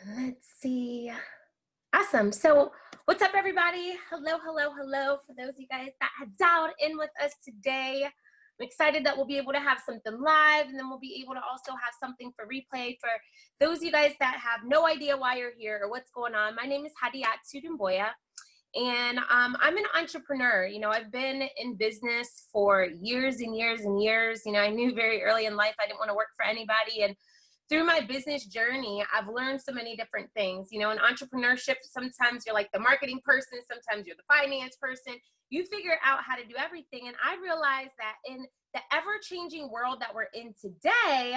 Let's see. Awesome. So, what's up, everybody? Hello, hello, hello. For those of you guys that have dialed in with us today, I'm excited that we'll be able to have something live, and then we'll be able to also have something for replay for those of you guys that have no idea why you're here or what's going on. My name is Hadiatu Dumbuya, and I'm an entrepreneur. I've been in business for years and years and years. I knew very early in life I didn't want to work for anybody, and through my business journey, I've learned so many different things. In entrepreneurship, sometimes you're like the marketing person, sometimes you're the finance person. You figure out how to do everything. And I realized that in the ever-changing world that we're in today,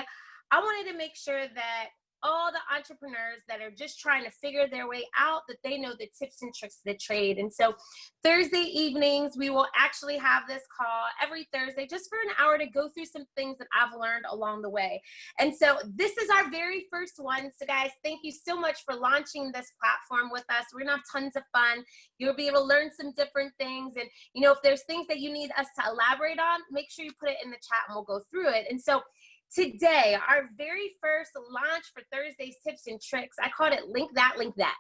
I wanted to make sure that all the entrepreneurs that are just trying to figure their way out, that they know the tips and tricks of the trade. And so Thursday evenings, we will actually have this call every Thursday just for an hour to go through some things that I've learned along the way. And so this is our very first one. So guys, thank you so much for launching this platform with us. We're gonna have tons of fun. You'll be able to learn some different things. And if there's things that you need us to elaborate on, make sure you put it in the chat and we'll go through it. And so today, our very first launch for Thursday's tips and tricks, I called it Link That, Link That.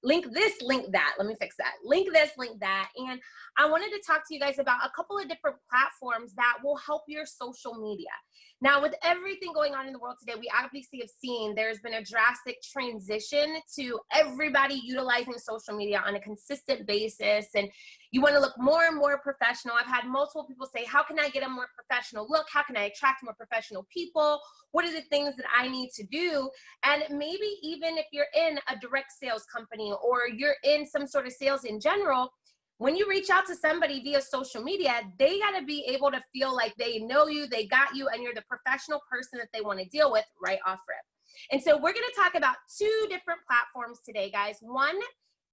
Link this, link that. Let me fix that. Link this, link that. And I wanted to talk to you guys about a couple of different platforms that will help your social media. Now, with everything going on in the world today, we obviously have seen there's been a drastic transition to everybody utilizing social media on a consistent basis. And you want to look more and more professional. I've had multiple people say, how can I get a more professional look? How can I attract more professional people? What are the things that I need to do? And maybe even if you're in a direct sales company or you're in some sort of sales in general, when you reach out to somebody via social media, they got to be able to feel like they know you, they got you, and you're the professional person that they want to deal with right off rip. And so we're going to talk about two different platforms today, guys. One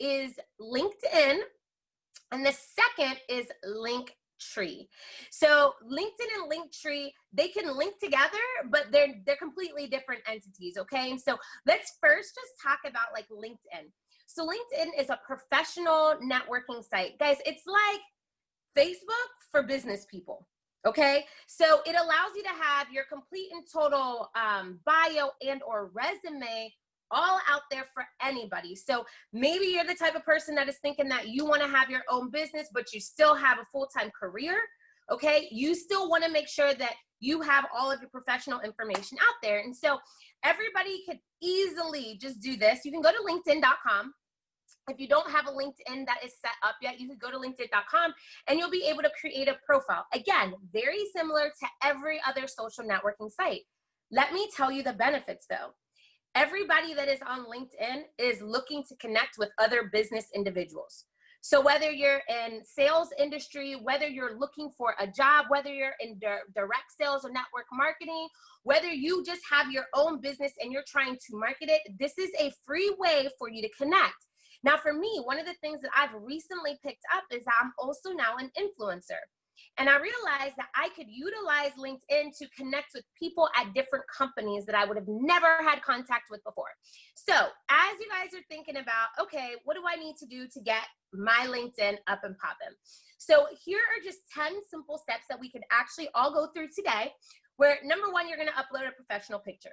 is LinkedIn, and the second is Linktree. So LinkedIn and Linktree, they can link together, but they're completely different entities, okay? And so let's first just talk about like LinkedIn. So LinkedIn is a professional networking site. Guys, it's like Facebook for business people, okay? So it allows you to have your complete and total bio and or resume all out there for anybody. So maybe you're the type of person that is thinking that you want to have your own business, but you still have a full-time career, okay? You still want to make sure that you have all of your professional information out there. And so everybody could easily just do this. You can go to linkedin.com. If you don't have a LinkedIn that is set up yet, you can go to linkedin.com and you'll be able to create a profile. Again, very similar to every other social networking site. Let me tell you the benefits though. Everybody that is on LinkedIn is looking to connect with other business individuals. So whether you're in sales industry, whether you're looking for a job, whether you're in direct sales or network marketing, whether you just have your own business and you're trying to market it, this is a free way for you to connect. Now, for me, one of the things that I've recently picked up is that I'm also now an influencer. And I realized that I could utilize LinkedIn to connect with people at different companies that I would have never had contact with before. So as you guys are thinking about, okay, what do I need to do to get my LinkedIn up and popping? So here are just 10 simple steps that we could actually all go through today, where number one, you're going to upload a professional picture.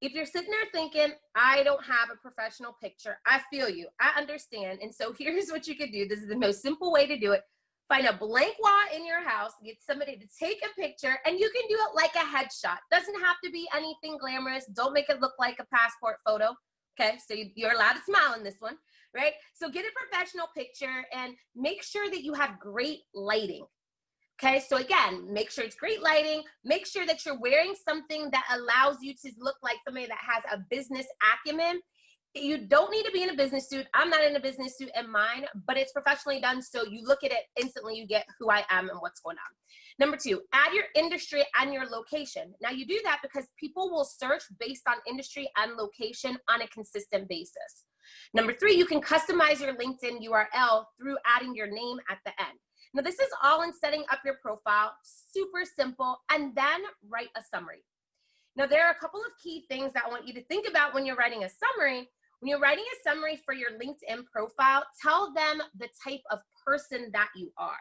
If you're sitting there thinking, I don't have a professional picture, I feel you, I understand. And so here's what you could do. This is the most simple way to do it. Find a blank wall in your house, get somebody to take a picture, and you can do it like a headshot. Doesn't have to be anything glamorous. Don't make it look like a passport photo. Okay, so you're allowed to smile in this one, right? So get a professional picture and make sure that you have great lighting. Okay, so again, make sure it's great lighting. Make sure that you're wearing something that allows you to look like somebody that has a business acumen. You don't need to be in a business suit. I'm not in a business suit in mine, but it's professionally done. So you look at it instantly, you get who I am and what's going on. Number two, add your industry and your location. Now you do that because people will search based on industry and location on a consistent basis. Number three, you can customize your LinkedIn URL through adding your name at the end. Now this is all in setting up your profile, super simple, and then write a summary. Now there are a couple of key things that I want you to think about when you're writing a summary. When you're writing a summary for your LinkedIn profile, tell them the type of person that you are.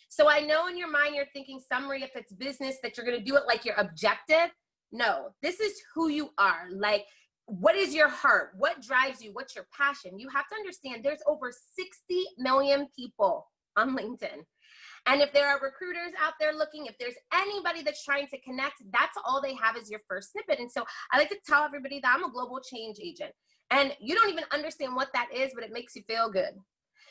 So I know in your mind you're thinking summary, if it's business, that you're going to do it like your objective. No, this is who you are. Like what is your heart? What drives you? What's your passion? You have to understand there's over 60 million people on LinkedIn. And if there are recruiters out there looking, if there's anybody that's trying to connect, that's all they have is your first snippet. And so I like to tell everybody that I'm a global change agent. And you don't even understand what that is, but it makes you feel good.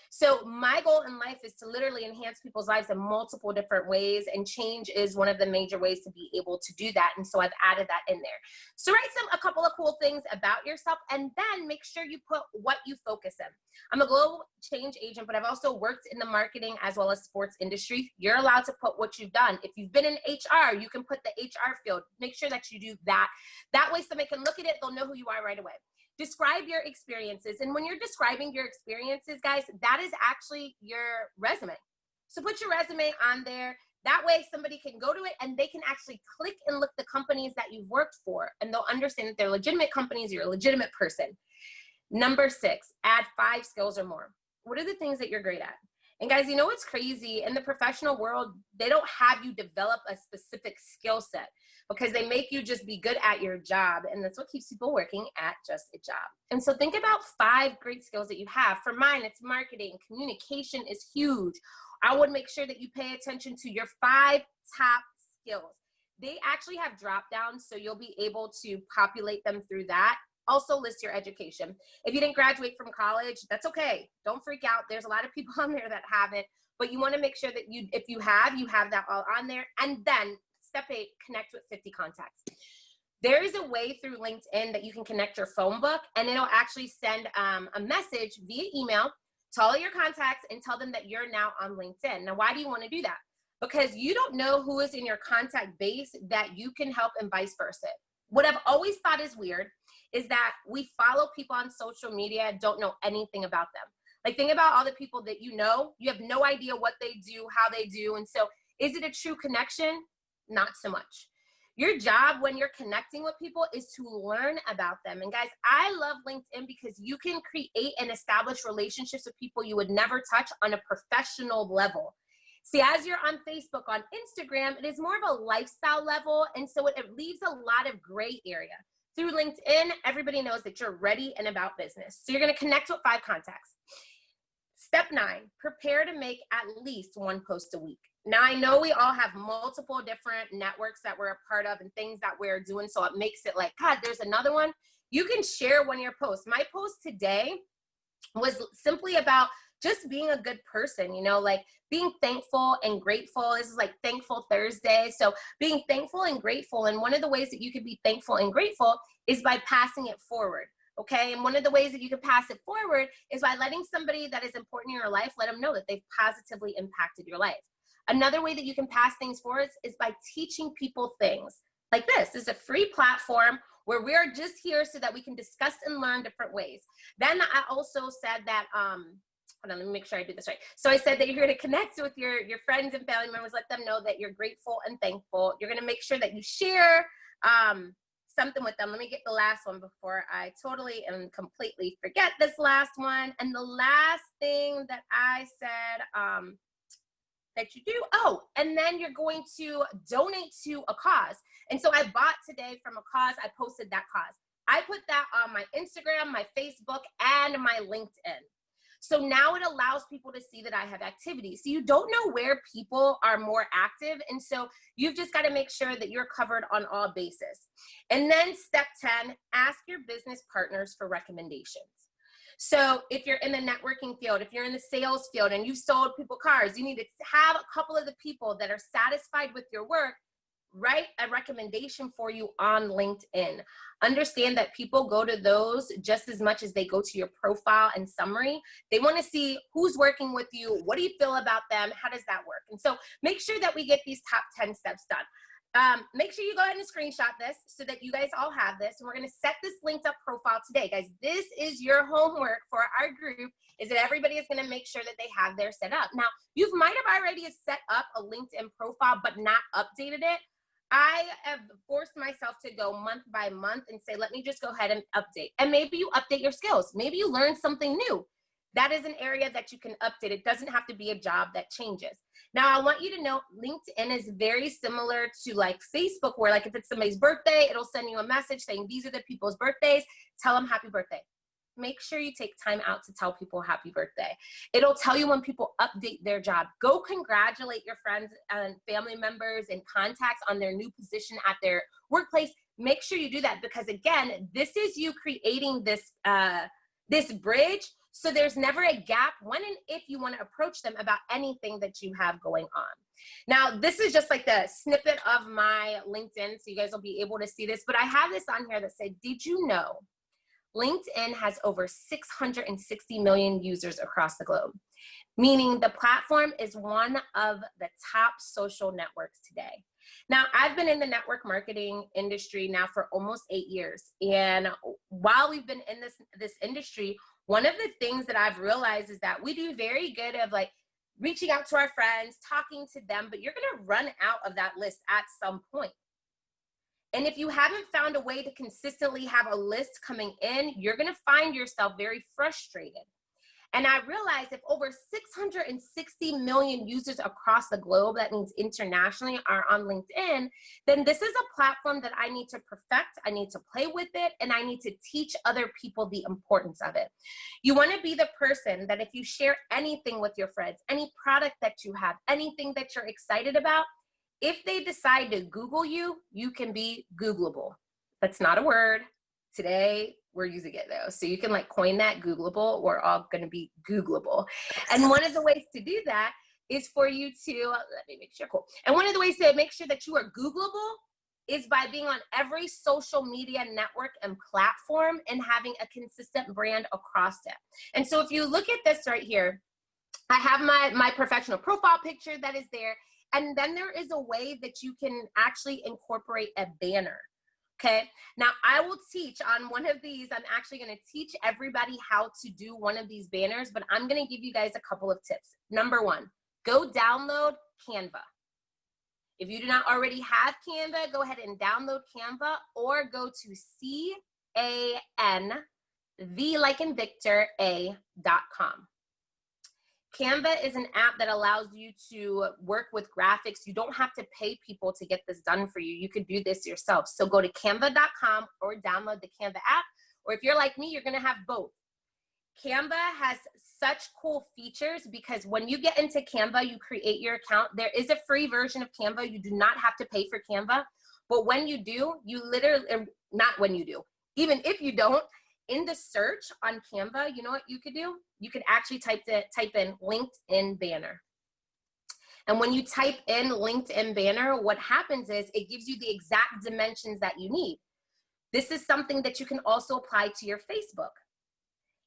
So my goal in life is to literally enhance people's lives in multiple different ways, and change is one of the major ways to be able to do that. And so I've added that in there. So write a couple of cool things about yourself, and then make sure you put what you focus in. I'm a global change agent, but I've also worked in the marketing as well as sports industry. You're allowed to put what you've done. If you've been in HR, you can put the HR field. Make sure that you do that. That way somebody can look at it, they'll know who you are right away. Describe your experiences. And when you're describing your experiences, guys, that is actually your resume. So put your resume on there. That way somebody can go to it and they can actually click and look the companies that you've worked for, and they'll understand that they're legitimate companies, you're a legitimate person. Number 6, add 5 skills or more. What are the things that you're great at? And guys, you know what's crazy? In the professional world, they don't have you develop a specific skill set, because they make you just be good at your job. And that's what keeps people working at just a job. And so think about 5 great skills that you have. For mine, it's marketing. Communication is huge. I would make sure that you pay attention to your 5 top skills. They actually have drop downs, so you'll be able to populate them through that. Also list your education. If you didn't graduate from college, that's okay. Don't freak out. There's a lot of people on there that haven't, but you want to make sure that if you have that all on there. And then step 8, connect with 50 contacts. There is a way through LinkedIn that you can connect your phone book, and it'll actually send a message via email to all of your contacts and tell them that you're now on LinkedIn. Now, why do you want to do that? Because you don't know who is in your contact base that you can help, and vice versa. What I've always thought is weird is that we follow people on social media, don't know anything about them. Like, think about all the people that you know. You have no idea what they do, how they do. And so is it a true connection? Not so much. Your job when you're connecting with people is to learn about them. And guys, I love LinkedIn because you can create and establish relationships with people you would never touch on a professional level. See, as you're on Facebook, on Instagram, it is more of a lifestyle level. And so it leaves a lot of gray area. Through LinkedIn, everybody knows that you're ready and about business. So you're going to connect with 5 contacts. Step 9, prepare to make at least 1 post a week. Now, I know we all have multiple different networks that we're a part of and things that we're doing, so it makes it like, God, there's another one. You can share one of your posts. My post today was simply about just being a good person, you know, like being thankful and grateful. This is like Thankful Thursday. So being thankful and grateful. And one of the ways that you can be thankful and grateful is by passing it forward. Okay. And one of the ways that you can pass it forward is by letting somebody that is important in your life, let them know that they've positively impacted your life. Another way that you can pass things forward is by teaching people things like this. This is a free platform where we're just here so that we can discuss and learn different ways. Then I also said that, hold on, let me make sure I do this right. So I said that you're going to connect with your friends and family members, let them know that you're grateful and thankful. You're going to make sure that you share something with them. Let me get the last one before I totally and completely forget this last one. And the last thing that I said that you do, and then you're going to donate to a cause. And so I bought today from a cause. I posted that cause. I put that on my Instagram, my Facebook, and my LinkedIn. So now it allows people to see that I have activities. So you don't know where people are more active. And so you've just got to make sure that you're covered on all bases. And then step 10, ask your business partners for recommendations. So if you're in the networking field, if you're in the sales field and you've sold people cars, you need to have a couple of the people that are satisfied with your work write a recommendation for you on LinkedIn. Understand that people go to those just as much as they go to your profile and summary. They want to see who's working with you. What do you feel about them? How does that work? And so make sure that we get these top 10 steps done. Make sure you go ahead and screenshot this so that you guys all have this. And we're going to set this linked up profile today. Guys, this is your homework for our group, is that everybody is going to make sure that they have their set up. Now, you might have already set up a LinkedIn profile, but not updated it. I have forced myself to go month by month and say, let me just go ahead and update. And maybe you update your skills. Maybe you learn something new. that is an area that you can update. It doesn't have to be a job that changes. Now, I want you to know LinkedIn is very similar to like Facebook, where like if it's somebody's birthday, it'll send you a message saying these are the people's birthdays. Tell them happy birthday. Make sure you take time out to tell people happy birthday. It'll tell you when people update their job. Go congratulate your friends and family members and contacts on their new position at their workplace. Make sure you do that, because again, this is you creating this, this bridge. So there's never a gap when and if you want to approach them about anything that you have going on. Now, this is just like the snippet of my LinkedIn, so you guys will be able to see this, but I have this on here that said, did you know LinkedIn has over 660 million users across the globe, meaning the platform is one of the top social networks today. Now, I've been in the network marketing industry now for almost 8 years. And while we've been in this industry, one of the things that I've realized is that we do very good of like reaching out to our friends, talking to them, but you're gonna run out of that list at some point. And if you haven't found a way to consistently have a list coming in, you're gonna find yourself very frustrated. And I realized if over 660 million users across the globe, that means internationally, are on LinkedIn, then this is a platform that I need to perfect, I need to play with it, and I need to teach other people the importance of it. You wanna be the person that if you share anything with your friends, any product that you have, anything that you're excited about, if they decide to Google you, you can be Googleable. That's not a word. Today, we're using it though. So you can like coin that, Googleable. We're all gonna be Googleable. And one of the ways to do that is for you to, let me make sure, cool. And one of the ways to make sure that you are Googleable is by being on every social media network and platform and having a consistent brand across it. And so if you look at this right here, I have my professional profile picture that is there. And then there is a way that you can actually incorporate a banner. Okay, now I will teach on one of these. I'm actually going to teach everybody how to do one of these banners, but I'm going to give you guys a couple of tips. Number one, go download Canva. If you do not already have Canva, go ahead and download Canva, or go to CANV like in Victor, A.com. Canva is an app that allows you to work with graphics. You don't have to pay people to get this done for you. You could do this yourself. So go to canva.com or download the Canva app. Or if you're like me, you're gonna have both. Canva has such cool features because when you get into Canva, you create your account. There is a free version of Canva. You do not have to pay for Canva. But when you do, you literally, not when you do, even if you don't, in the search on Canva, you know what you could do? You could actually type in LinkedIn banner. And when you type in LinkedIn banner, what happens is it gives you the exact dimensions that you need. This is something that you can also apply to your Facebook.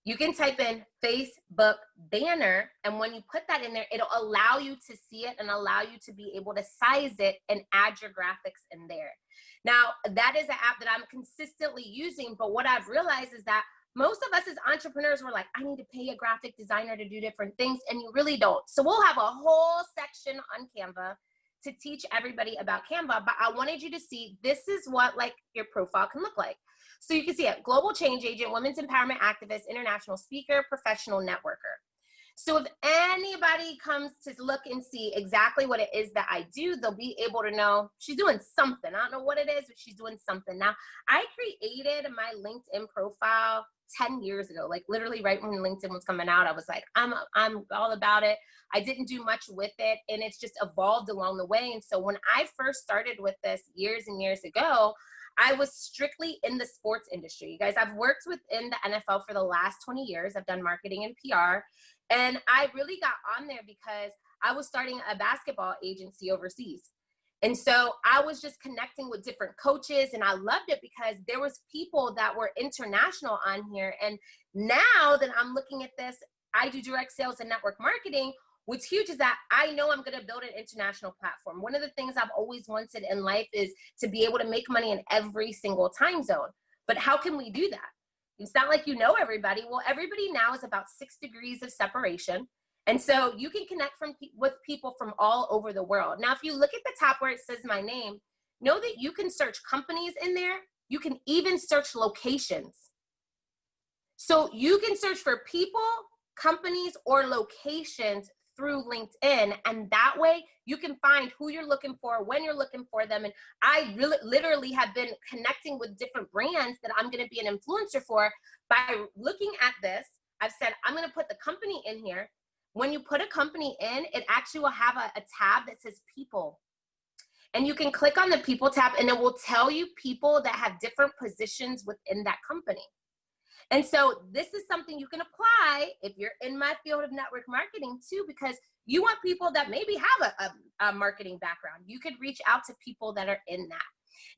You can type in Facebook banner, and when you put that in there, it'll allow you to see it and allow you to be able to size it and add your graphics in there. Now, that is an app that I'm consistently using, but what I've realized is that most of us as entrepreneurs were like, I need to pay a graphic designer to do different things, and you really don't. So we'll have a whole section on Canva to teach everybody about Canva, but I wanted you to see this is what like your profile can look like. So you can see it, global change agent, women's empowerment activist, international speaker, professional networker. So if anybody comes to look and see exactly what it is that I do, they'll be able to know she's doing something. I don't know what it is, but she's doing something. Now, I created my LinkedIn profile 10 years ago, like literally right when LinkedIn was coming out. I was like, I'm all about it. I didn't do much with it, and it's just evolved along the way. And so when I first started with this years and years ago, I was strictly in the sports industry. You guys, I've worked within the NFL for the last 20 years. I've done marketing and PR. And I really got on there because I was starting a basketball agency overseas. And so I was just connecting with different coaches, and I loved it because there was people that were international on here. And now that I'm looking at this, I do direct sales and network marketing. What's huge is that I know I'm going to build an international platform. One of the things I've always wanted in life is to be able to make money in every single time zone. But how can we do that? It's not like you know everybody. Well, everybody now is about 6 degrees of separation. And so you can connect with people from all over the world. Now, if you look at the top where it says my name, know that you can search companies in there. You can even search locations. So you can search for people companies or locations through LinkedIn, and that way you can find who you're looking for, when you're looking for them. And I really literally have been connecting with different brands that I'm going to be an influencer for by looking at this. I've said I'm going to put the company in here. When you put a company in, it actually will have a tab that says people, and you can click on the people tab and it will tell you people that have different positions within that company. And so this is something you can apply if you're in my field of network marketing too, because you want people that maybe have a marketing background. You could reach out to people that are in that.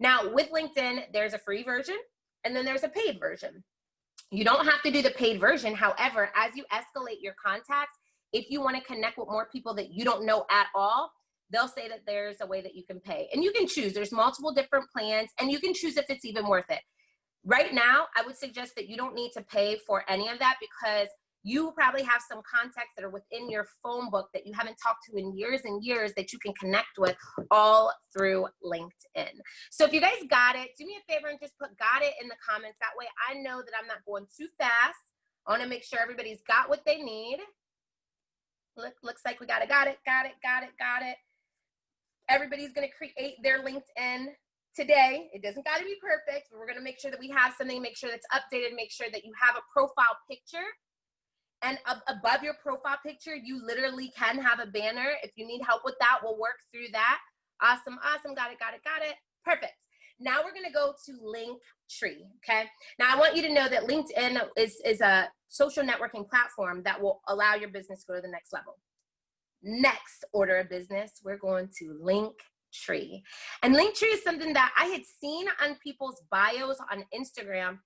Now with LinkedIn, there's a free version and then there's a paid version. You don't have to do the paid version. However, as you escalate your contacts, if you want to connect with more people that you don't know at all, they'll say that there's a way that you can pay. And you can choose. There's multiple different plans and you can choose if it's even worth it. Right now, I would suggest that you don't need to pay for any of that because you probably have some contacts that are within your phone book that you haven't talked to in years and years that you can connect with all through LinkedIn. So if you guys got it, do me a favor and just put "got it" in the comments. That way I know that I'm not going too fast. I want to make sure everybody's got what they need. Looks like we got it. Everybody's going to create their LinkedIn today. It doesn't got to be perfect, but we're going to make sure that we have something, make sure that's updated, make sure that you have a profile picture. And above your profile picture, you literally can have a banner. If you need help with that, we'll work through that. Awesome. Got it. Perfect. Now we're going to go to Linktree, okay? Now I want you to know that LinkedIn is a social networking platform that will allow your business to go to the next level. Next order of business, we're going to Linktree. And Linktree is something that I had seen on people's bios on Instagram,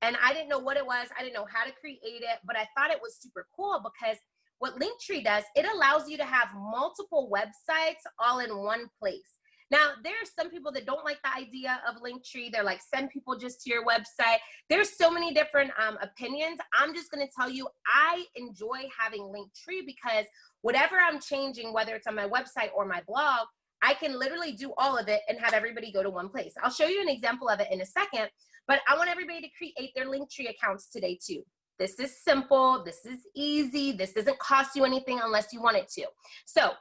and I didn't know what it was. I didn't know how to create it, but I thought it was super cool because what Linktree does, it allows you to have multiple websites all in one place. Now, there are some people that don't like the idea of Linktree. They're like, send people just to your website. There's so many different opinions. I'm just going to tell you, I enjoy having Linktree because whatever I'm changing, whether it's on my website or my blog, I can literally do all of it and have everybody go to one place. I'll show you an example of it in a second, but I want everybody to create their Linktree accounts today too. This is simple. This is easy. This doesn't cost you anything unless you want it to. So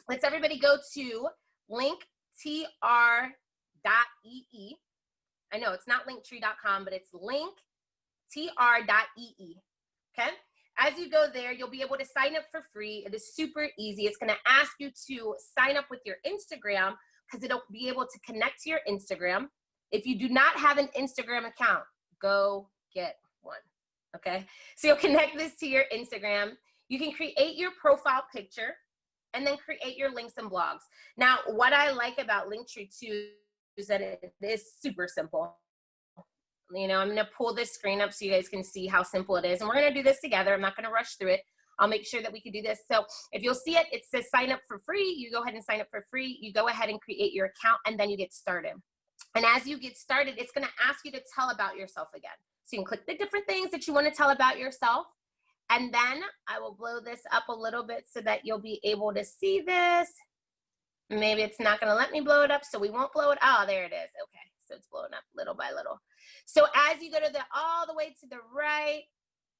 let's everybody go to linktr.ee. I know it's not linktree.com, but it's linktr.ee. Okay. As you go there, you'll be able to sign up for free. It is super easy. It's going to ask you to sign up with your Instagram because it'll be able to connect to your Instagram. If you do not have an Instagram account, go get one. Okay. So you'll connect this to your Instagram. You can create your profile picture and then create your links and blogs. Now, what I like about Linktree too is that it is super simple. You know, I'm going to pull this screen up so you guys can see how simple it is. And we're going to do this together. I'm not going to rush through it. I'll make sure that we can do this. So if you'll see it, it says sign up for free. You go ahead and sign up for free. You go ahead and create your account and then you get started. And as you get started, it's going to ask you to tell about yourself again. So you can click the different things that you want to tell about yourself. And then I will blow this up a little bit so that you'll be able to see this. Maybe it's not going to let me blow it up, so we won't blow it. Oh, there it is. Okay. So it's blowing up little by little. So as you go to all the way to the right,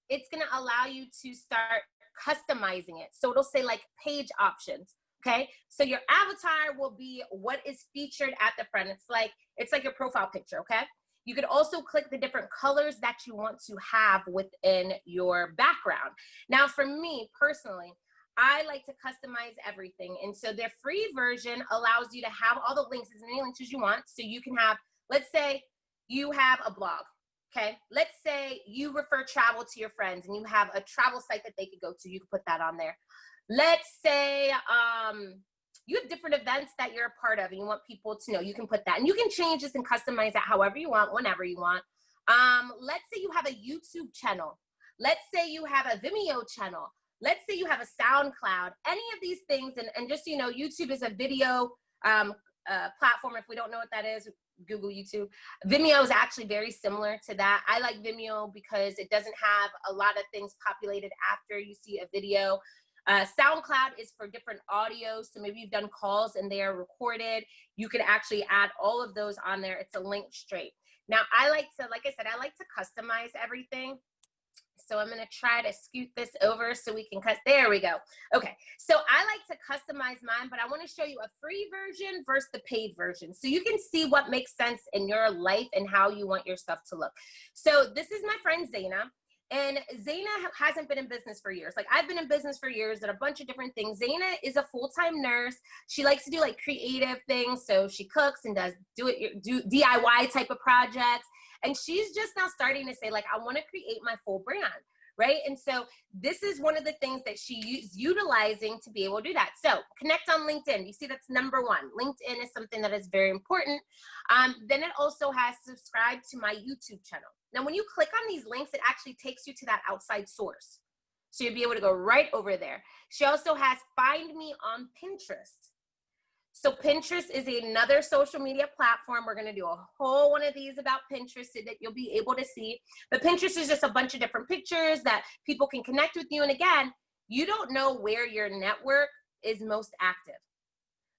it's going to allow you to start customizing it. So it'll say like page options. Okay. So your avatar will be what is featured at the front. It's like your profile picture. Okay. You could also click the different colors that you want to have within your background. Now, for me personally, I like to customize everything. And so their free version allows you to have all the links, as many links as you want. So you can have, let's say you have a blog, okay? Let's say you refer travel to your friends and you have a travel site that they could go to. You can put that on there. Let's say you have different events that you're a part of and you want people to know. You can put that. And you can change this and customize it however you want, whenever you want. Let's say you have a YouTube channel. Let's say you have a Vimeo channel. Let's say you have a SoundCloud. Any of these things, and just so you know, YouTube is a video platform. If we don't know what that is, Google YouTube. Vimeo is actually very similar to that. I like Vimeo because it doesn't have a lot of things populated after you see a video. SoundCloud is for different audios. So maybe you've done calls and they are recorded. You can actually add all of those on there. It's a link straight. Now, I like to, like I said, I like to customize everything. So I'm going to try to scoot this over so we can cut. There we go. Okay. So I like to customize mine, but I want to show you a free version versus the paid version, so you can see what makes sense in your life and how you want your stuff to look. So this is my friend Zaina. And Zaina hasn't been in business for years. Like, I've been in business for years and a bunch of different things. Zaina is a full-time nurse. She likes to do like creative things. So she cooks and does do DIY type of projects. And she's just now starting to say, like, I want to create my full brand, right? And so this is one of the things that she's utilizing to be able to do that. So connect on LinkedIn. You see, that's number one. LinkedIn is something that is very important. Then it also has subscribed to my YouTube channel. Now, when you click on these links, it actually takes you to that outside source. So you'll be able to go right over there. She also has find me on Pinterest. So Pinterest is another social media platform. We're going to do a whole one of these about Pinterest so that you'll be able to see. But Pinterest is just a bunch of different pictures that people can connect with you. And again, you don't know where your network is most active.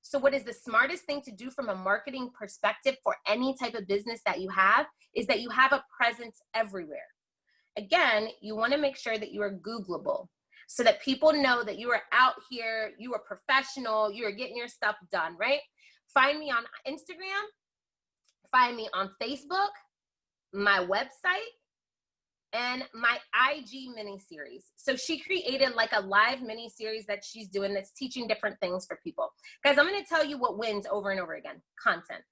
So what is the smartest thing to do from a marketing perspective for any type of business that you have is that you have a presence everywhere. Again, you want to make sure that you are Googleable so that people know that you are out here, you are professional, you are getting your stuff done, right? Find me on Instagram, find me on Facebook, my website, and my IG mini series. So she created like a live mini series that she's doing that's teaching different things for people. Guys, I'm going to tell you what wins over and over again: content.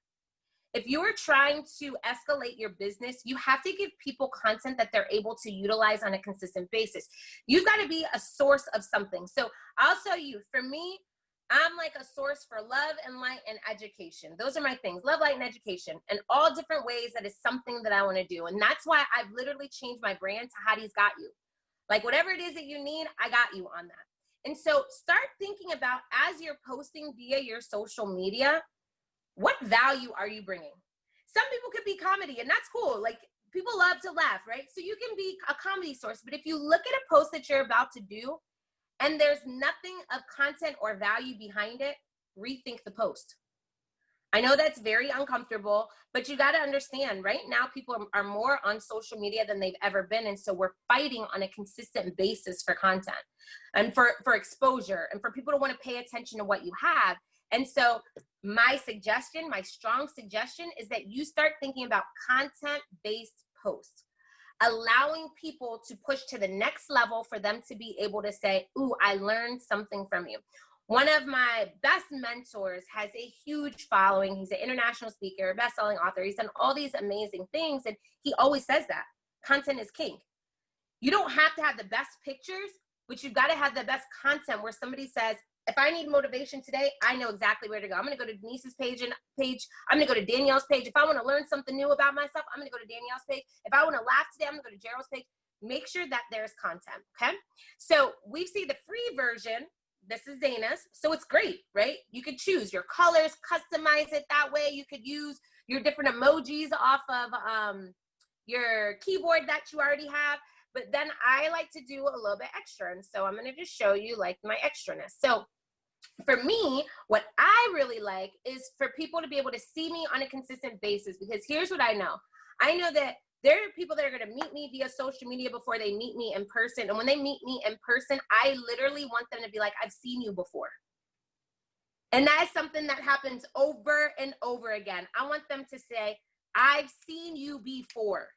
If you are trying to escalate your business, you have to give people content that they're able to utilize on a consistent basis. You've got to be a source of something. So I'll tell you, for me, I'm like a source for love and light and education. Those are my things: love, light, and education, and all different ways that is something that I want to do. And that's why I've literally changed my brand to Hadi's Got You. Like, whatever it is that you need, I got you on that. And so start thinking about, as you're posting via your social media, what value are you bringing? Some people could be comedy, and that's cool. Like, people love to laugh, right? So you can be a comedy source. But if you look at a post that you're about to do, and there's nothing of content or value behind it, rethink the post. I know that's very uncomfortable, but you got to understand, right now people are more on social media than they've ever been. And so we're fighting on a consistent basis for content and for exposure and for people to want to pay attention to what you have. And so my suggestion, my strong suggestion, is that you start thinking about content-based posts, allowing people to push to the next level for them to be able to say, ooh, I learned something from you. One of my best mentors has a huge following. He's an international speaker, best-selling author. He's done all these amazing things, and he always says that content is king. You don't have to have the best pictures, but you've got to have the best content where somebody says, if I need motivation today, I know exactly where to go. I'm going to go to Denise's page. I'm going to go to Danielle's page. If I want to learn something new about myself, I'm going to go to Danielle's page. If I want to laugh today, I'm going to go to Gerald's page. Make sure that there's content, okay? So we see the free version. This is Zaina's. So it's great, right? You could choose your colors, customize it that way. You could use your different emojis off of your keyboard that you already have. But then I like to do a little bit extra. And so I'm going to just show you like my extraness. So for me, what I really like is for people to be able to see me on a consistent basis, because here's what I know. I know that there are people that are going to meet me via social media before they meet me in person. And when they meet me in person, I literally want them to be like, I've seen you before. And that is something that happens over and over again. I want them to say, I've seen you before.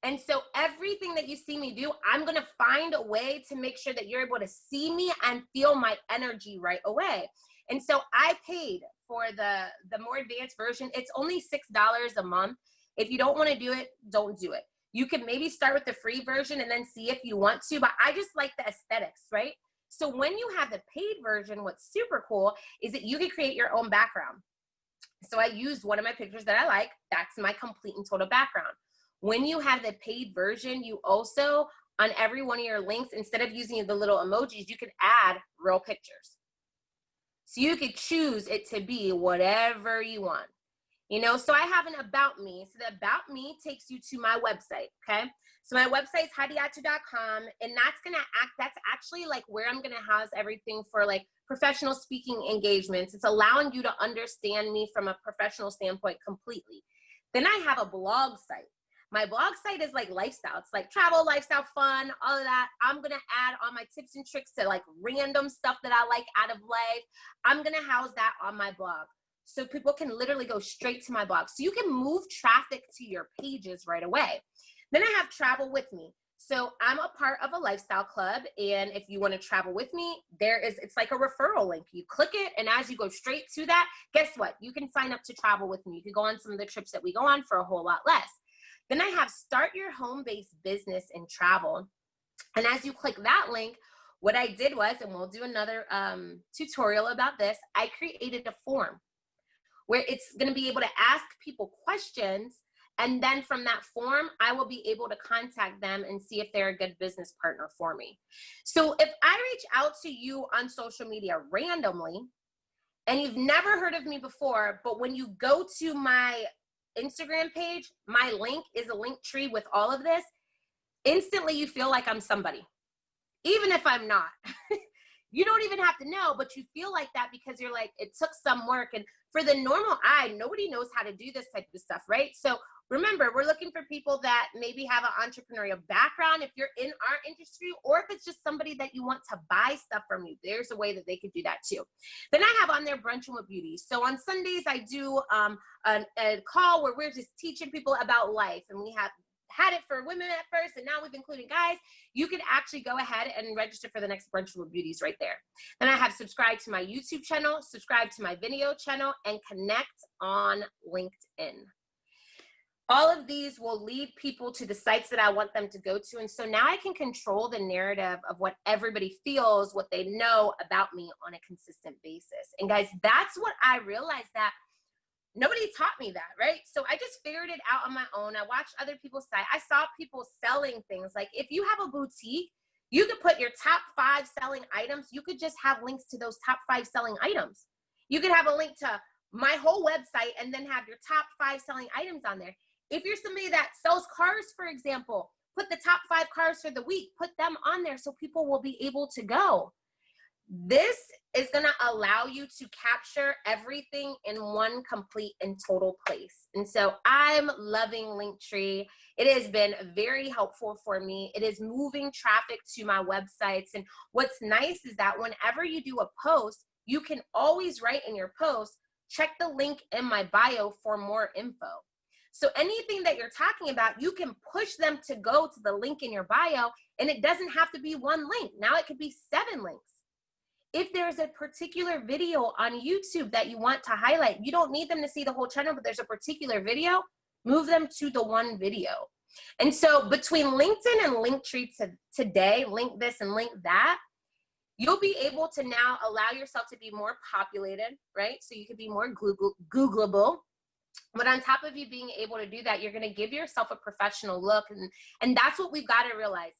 And so everything that you see me do, I'm going to find a way to make sure that you're able to see me and feel my energy right away. And so I paid for the more advanced version. It's only $6 a month. If you don't want to do it, don't do it. You can maybe start with the free version and then see if you want to, but I just like the aesthetics, right? So when you have the paid version, what's super cool is that you can create your own background. So I used one of my pictures that I like. That's my complete and total background. When you have the paid version, you also, on every one of your links, instead of using the little emojis, you can add real pictures. So you could choose it to be whatever you want. You know, so I have an about me. So the about me takes you to my website, okay? So my website is hadiatu.com, and that's actually like where I'm going to house everything for like professional speaking engagements. It's allowing you to understand me from a professional standpoint completely. Then I have a blog site. My blog site is like lifestyle. It's like travel, lifestyle, fun, all of that. I'm going to add all my tips and tricks to like random stuff that I like out of life. I'm going to house that on my blog. So people can literally go straight to my blog. So you can move traffic to your pages right away. Then I have travel with me. So I'm a part of a lifestyle club. And if you want to travel with me, it's like a referral link. You click it. And as you go straight to that, guess what? You can sign up to travel with me. You can go on some of the trips that we go on for a whole lot less. Then I have start your home-based business in travel. And as you click that link, what I did was, and we'll do another tutorial about this, I created a form where it's going to be able to ask people questions. And then from that form, I will be able to contact them and see if they're a good business partner for me. So if I reach out to you on social media randomly, and you've never heard of me before, but when you go to my Instagram page, my link is a Linktree with all of this, instantly you feel like I'm somebody, even if I'm not. You don't even have to know, but you feel like that because you're like, it took some work. And for the normal eye, nobody knows how to do this type of stuff, right? So remember, we're looking for people that maybe have an entrepreneurial background if you're in our industry, or if it's just somebody that you want to buy stuff from you, there's a way that they could do that too. Then I have on there Brunching with Beauty. So on Sundays, I do a call where we're just teaching people about life, and we have had it for women at first, and now we've included guys. You can actually go ahead and register for the next Brunch with Beauties right there. Then I have subscribed to my YouTube channel, subscribe to my video channel, and connect on LinkedIn. All of these will lead people to the sites that I want them to go to. And so now I can control the narrative of what everybody feels, what they know about me on a consistent basis. And guys, that's what I realized, that nobody taught me that, right? So I just figured it out on my own. I watched other people's site. I saw people selling things. Like if you have a boutique, you could put your top 5 selling items. You could just have links to those top 5 selling items. You could have a link to my whole website and then have your top 5 selling items on there. If you're somebody that sells cars, for example, put the top 5 cars for the week, put them on there so people will be able to go. This is going to allow you to capture everything in one complete and total place. And so I'm loving Linktree. It has been very helpful for me. It is moving traffic to my websites. And what's nice is that whenever you do a post, you can always write in your post, check the link in my bio for more info. So anything that you're talking about, you can push them to go to the link in your bio, and it doesn't have to be one link. Now it could be 7 links. If there's a particular video on YouTube that you want to highlight, you don't need them to see the whole channel, but there's a particular video, move them to the one video. And so between LinkedIn and Linktree today, link this and link that, you'll be able to now allow yourself to be more populated, right? So you can be more Googleable. But on top of you being able to do that, you're going to give yourself a professional look. And that's what we've got to realize.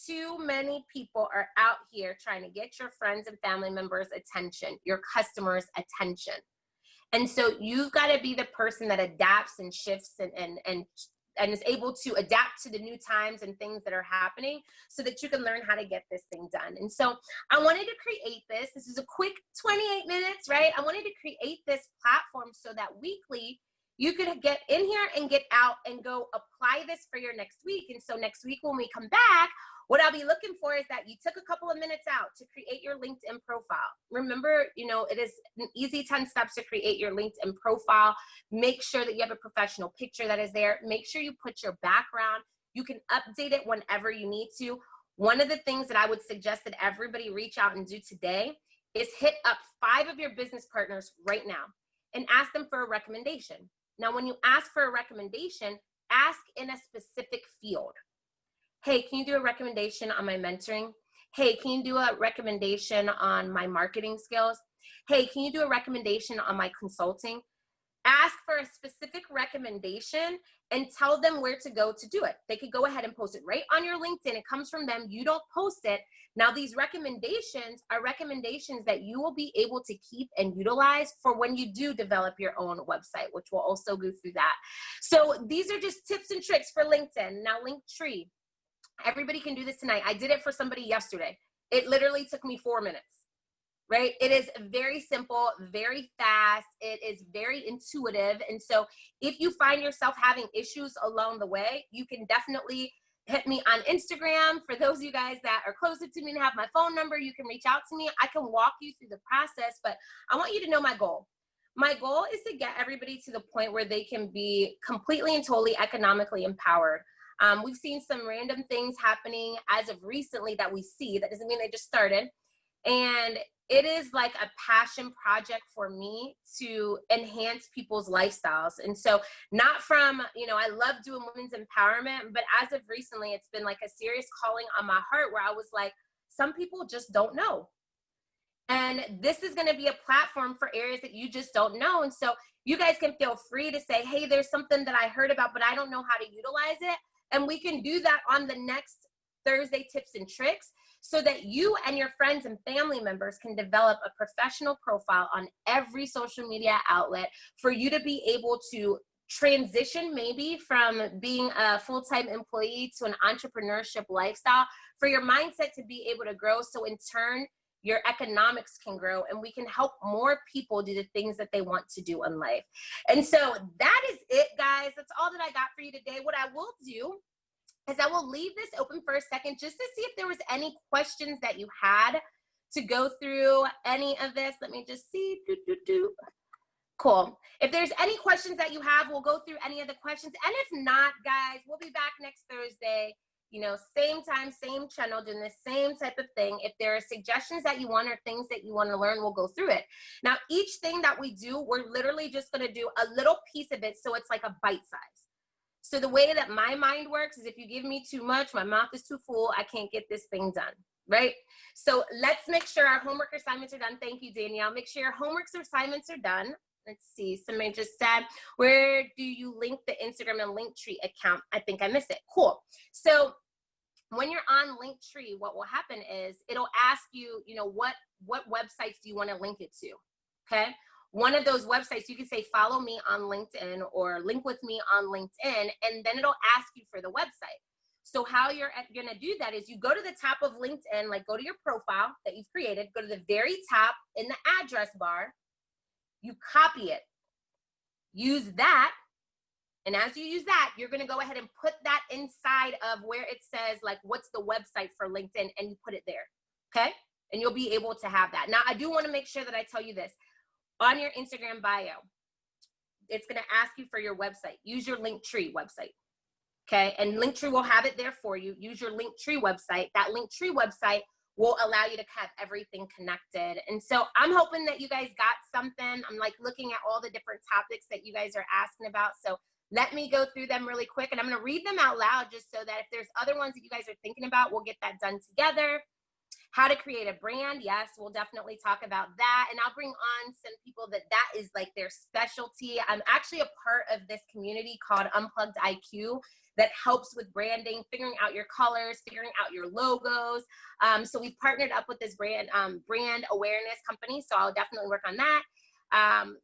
Too many people are out here trying to get your friends and family members' attention, your customers' attention. And so you've got to be the person that adapts and shifts and is able to adapt to the new times and things that are happening so that you can learn how to get this thing done. And so I wanted to create this. This is a quick 28 minutes, right? I wanted to create this platform so that weekly you could get in here and get out and go apply this for your next week. And so next week when we come back, what I'll be looking for is that you took a couple of minutes out to create your LinkedIn profile. Remember, it is an easy 10 steps to create your LinkedIn profile. Make sure that you have a professional picture that is there. Make sure you put your background. You can update it whenever you need to. One of the things that I would suggest that everybody reach out and do today is hit up 5 of your business partners right now and ask them for a recommendation. Now, when you ask for a recommendation, ask in a specific field. Hey, can you do a recommendation on my mentoring? Hey, can you do a recommendation on my marketing skills? Hey, can you do a recommendation on my consulting? Ask for a specific recommendation and tell them where to go to do it. They could go ahead and post it right on your LinkedIn. It comes from them. You don't post it. Now, these recommendations are recommendations that you will be able to keep and utilize for when you do develop your own website, which we'll also go through that. So these are just tips and tricks for LinkedIn. Now, Linktree. Everybody can do this tonight. I did it for somebody yesterday. It literally took me 4 minutes. right? It is very simple, very fast. It is very intuitive. And so if you find yourself having issues along the way, you can definitely hit me on Instagram. For those of you guys that are closer to me and have my phone number, you can reach out to me. I can walk you through the process, but I want you to know my goal. My goal is to get everybody to the point where they can be completely and totally economically empowered. We've seen some random things happening as of recently that we see. That doesn't mean they just started. And it is like a passion project for me to enhance people's lifestyles. And so not from, you know, I love doing women's empowerment, but as of recently, it's been like a serious calling on my heart where I was like, some people just don't know. And this is going to be a platform for areas that you just don't know. And so you guys can feel free to say, hey, there's something that I heard about, but I don't know how to utilize it. And we can do that on the next Thursday tips and tricks, so that you and your friends and family members can develop a professional profile on every social media outlet for you to be able to transition maybe from being a full-time employee to an entrepreneurship lifestyle, for your mindset to be able to grow. So in turn, your economics can grow and we can help more people do the things that they want to do in life. And so that is it, guys. That's all that I got for you today. What I will do is I will leave this open for a second just to see if there was any questions that you had to go through any of this. Let me just see. Cool. If there's any questions that you have, we'll go through any of the questions. And if not, guys, we'll be back next Thursday, you know, same time, same channel, doing the same type of thing. If there are suggestions that you want or things that you want to learn, we'll go through it. Now, each thing that we do, we're literally just going to do a little piece of it, so it's like a bite size. So the way that my mind works is if you give me too much, my mouth is too full, I can't get this thing done, right? So let's make sure our homework assignments are done. Thank you, Danielle. Make sure your homework assignments are done. Let's see, somebody just said, where do you link the Instagram and Linktree account? I think I missed it. Cool. So when you're on Linktree, what will happen is it'll ask you, you know, what websites do you want to link it to, okay? One of those websites, you can say, follow me on LinkedIn or link with me on LinkedIn, and then it'll ask you for the website. So how you're going to do that is you go to the top of LinkedIn, like go to your profile that you've created, go to the very top in the address bar, you copy it, use that. And as you use that, you're going to go ahead and put that inside of where it says, like, what's the website for LinkedIn, and you put it there, okay? And you'll be able to have that. Now, I do want to make sure that I tell you this. On your Instagram bio, it's going to ask you for your website. Use your Linktree website, okay? And Linktree will have it there for you. Use your Linktree website. That Linktree website will allow you to have everything connected. And so I'm hoping that you guys got something. I'm like looking at all the different topics that you guys are asking about. So let me go through them really quick, and I'm going to read them out loud just so that if there's other ones that you guys are thinking about, we'll get that done together. How to create a brand. Yes, we'll definitely talk about that. And I'll bring on some people that is like their specialty. I'm actually a part of this community called Unplugged IQ that helps with branding, figuring out your colors, figuring out your logos. So we've partnered up with this brand awareness company. So I'll definitely work on that.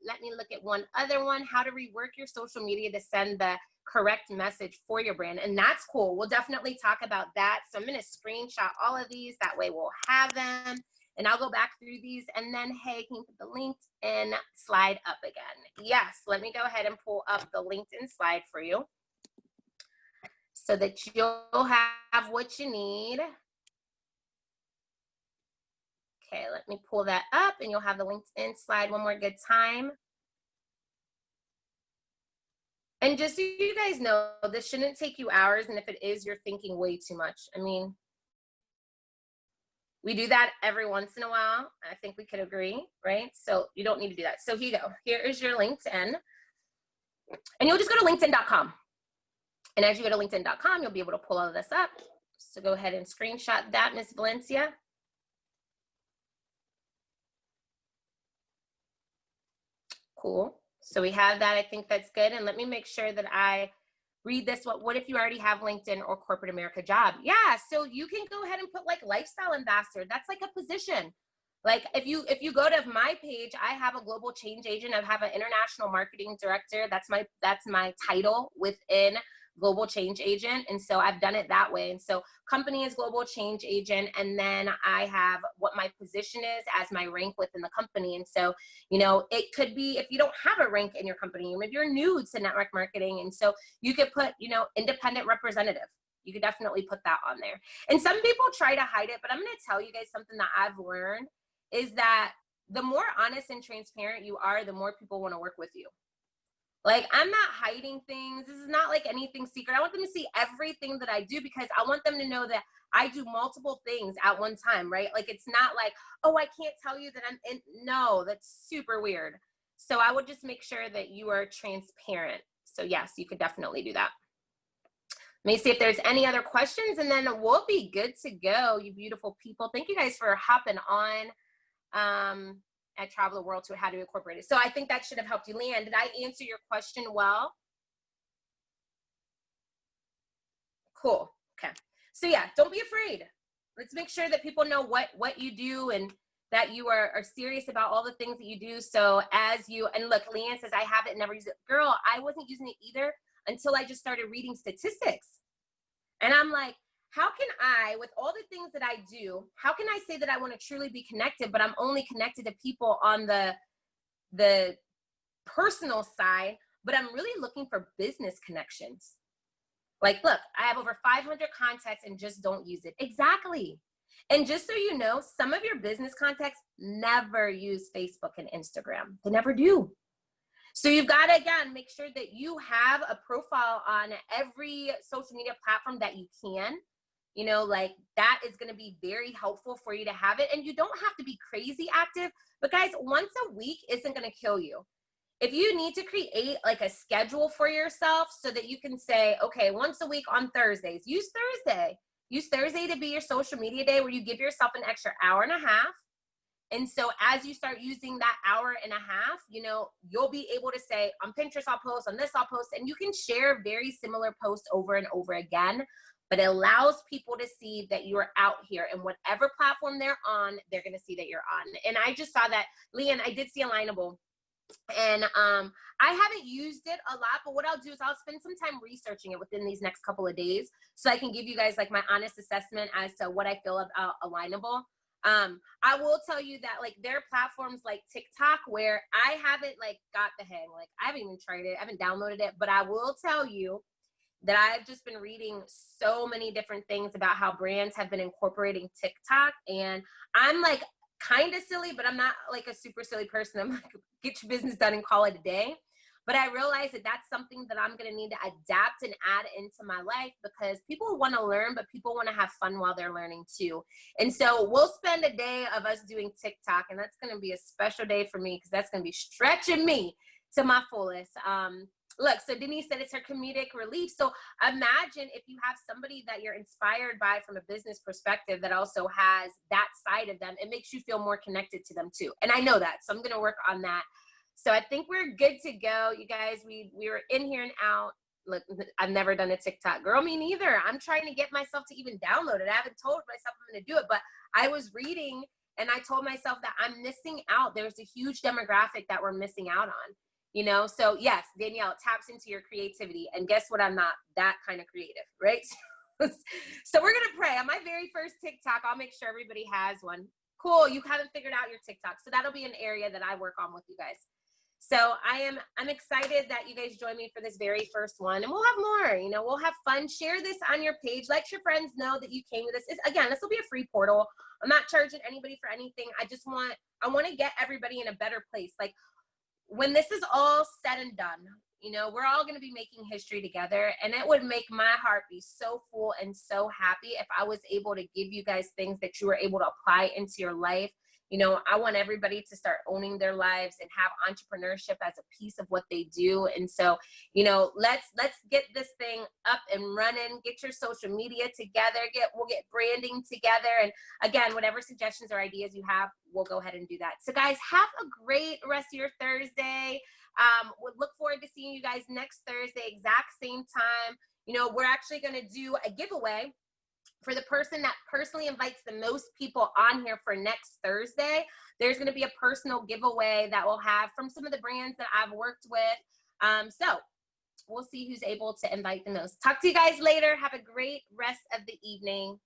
Let me look at one other one, how to rework your social media to send the correct message for your brand. And that's cool. We'll definitely talk about that. So I'm going to screenshot all of these. That way we'll have them. And I'll go back through these. And then, hey, can you put the LinkedIn slide up again? Yes, let me go ahead and pull up the LinkedIn slide for you so that you'll have what you need. Okay, let me pull that up and you'll have the LinkedIn slide one more good time. And just so you guys know, this shouldn't take you hours. And if it is, you're thinking way too much. I mean, we do that every once in a while. I think we could agree, right? So you don't need to do that. So here you go. Here is your LinkedIn. And you'll just go to linkedin.com. And as you go to linkedin.com, you'll be able to pull all of this up. So go ahead and screenshot that, Miss Valencia. Cool. So we have that. I think that's good. And let me make sure that I read this. What if you already have LinkedIn or corporate America job? Yeah. So you can go ahead and put like lifestyle ambassador. That's like a position. Like if you go to my page, I have a global change agent. I have an international marketing director. That's my title within global change agent. And so I've done it that way. And so company is global change agent. And then I have what my position is as my rank within the company. And so, you know, it could be if you don't have a rank in your company, or maybe you're new to network marketing. And so you could put, you know, independent representative. You could definitely put that on there. And some people try to hide it, but I'm going to tell you guys something that I've learned is that the more honest and transparent you are, the more people want to work with you. Like, I'm not hiding things. This is not like anything secret. I want them to see everything that I do because I want them to know that I do multiple things at one time, right? Like, it's not like, oh, I can't tell you that I'm in. No, that's super weird. So I would just make sure that you are transparent. So yes, you could definitely do that. Let me see if there's any other questions, and then we'll be good to go, you beautiful people. Thank you guys for hopping on. I travel the world to how to incorporate it. So I think that should have helped you. Leanne, did I answer your question well? Cool. Okay. So yeah, don't be afraid. Let's make sure that people know what you do and that you are serious about all the things that you do. So as you, and look, Leanne says, I have it, never use it. Girl, I wasn't using it either until I just started reading statistics. And I'm like, how can I, with all the things that I do, how can I say that I want to truly be connected, but I'm only connected to people on the personal side, but I'm really looking for business connections. Like, look, I have over 500 contacts and just don't use it. Exactly. And just so you know, some of your business contacts never use Facebook and Instagram. They never do. So you've got to, again, make sure that you have a profile on every social media platform that you can. You know, like that is going to be very helpful for you to have it. And you don't have to be crazy active, but guys, once a week isn't going to kill you. If you need to create like a schedule for yourself so that you can say, okay, once a week on Thursdays, use Thursday. Use Thursday to be your social media day where you give yourself an extra hour and a half. And so as you start using that hour and a half, you know, you'll be able to say on Pinterest, I'll post, on this, I'll post, and you can share very similar posts over and over again. But it allows people to see that you are out here, and whatever platform they're on, they're going to see that you're on. And I just saw that, Leanne, I did see Alignable. And I haven't used it a lot, but what I'll do is I'll spend some time researching it within these next couple of days so I can give you guys like my honest assessment as to what I feel about Alignable. I will tell you that like there are platforms like TikTok where I haven't like got the hang. Like I haven't even tried it. I haven't downloaded it, but I will tell you that I've just been reading so many different things about how brands have been incorporating TikTok. And I'm like kind of silly, but I'm not like a super silly person. I'm like, get your business done and call it a day. But I realize that that's something that I'm going to need to adapt and add into my life because people want to learn, but people want to have fun while they're learning too. And so we'll spend a day of us doing TikTok, and that's going to be a special day for me because that's going to be stretching me to my fullest. Look, so Denise said it's her comedic relief. So imagine if you have somebody that you're inspired by from a business perspective that also has that side of them, it makes you feel more connected to them too. And I know that, so I'm going to work on that. So I think we're good to go. You guys, we were in here and out. Look, I've never done a TikTok. Girl, me neither. I'm trying to get myself to even download it. I haven't told myself I'm going to do it, but I was reading and I told myself that I'm missing out. There's a huge demographic that we're missing out on. You know, so yes, Danielle, it taps into your creativity. And guess what? I'm not that kind of creative, right? So we're going to pray. On my very first TikTok, I'll make sure everybody has one. Cool. You haven't figured out your TikTok. So that'll be an area that I work on with you guys. So I'm excited that you guys join me for this very first one, and we'll have more, you know, we'll have fun. Share this on your page. Let your friends know that you came to this. Again, this will be a free portal. I'm not charging anybody for anything. I want to get everybody in a better place. Like when this is all said and done, you know, we're all going to be making history together, and it would make my heart be so full and so happy if I was able to give you guys things that you were able to apply into your life. You know, I want everybody to start owning their lives and have entrepreneurship as a piece of what they do. And so, you know, let's get this thing up and running. Get your social media together. We'll get branding together. And again, whatever suggestions or ideas you have, we'll go ahead and do that. So guys, have a great rest of your Thursday. We'll look forward to seeing you guys next Thursday, exact same time. You know, we're actually going to do a giveaway for the person that personally invites the most people on here for next Thursday. There's going to be a personal giveaway that we'll have from some of the brands that I've worked with. So We'll see who's able to invite the most. Talk to you guys later. Have a great rest of the evening.